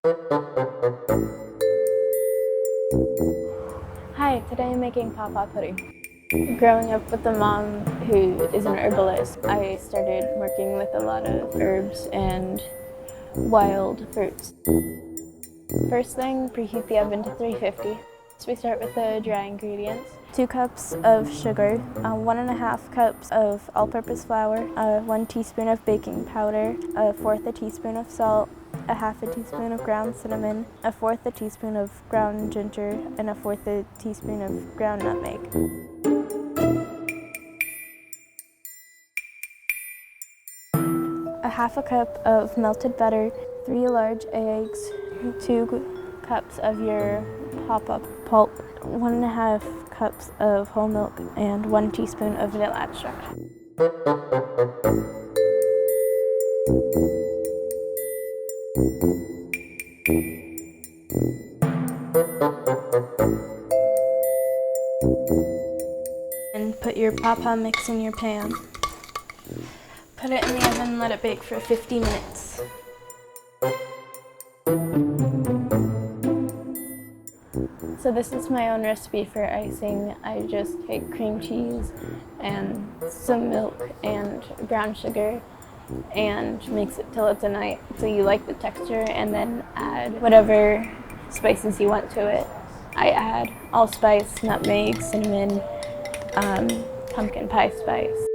Hi, today I'm making pawpaw pudding. Growing up with a mom who is an herbalist, I started working with a lot of herbs and wild fruits. First thing, preheat the oven to 350. So we start with the dry ingredients. 2 cups of sugar, 1.5 cups of all-purpose flour, 1 teaspoon of baking powder, 1/4 a teaspoon of salt, 1/2 a teaspoon of ground cinnamon, 1/4 a teaspoon of ground ginger, and 1/4 a teaspoon of ground nutmeg. 1/2 a cup of melted butter, 3 large eggs, 2 cups of your pawpaw pulp, 1.5 cups of whole milk, and 1 teaspoon of vanilla extract. And put your pawpaw mix in your pan. Put it in the oven and let it bake for 50 minutes. So this is my own recipe for icing. I just take cream cheese and some milk and brown sugar and mix it till it's a night so you like the texture, and then add whatever spices you want to it. I add allspice, nutmeg, cinnamon, pumpkin pie spice.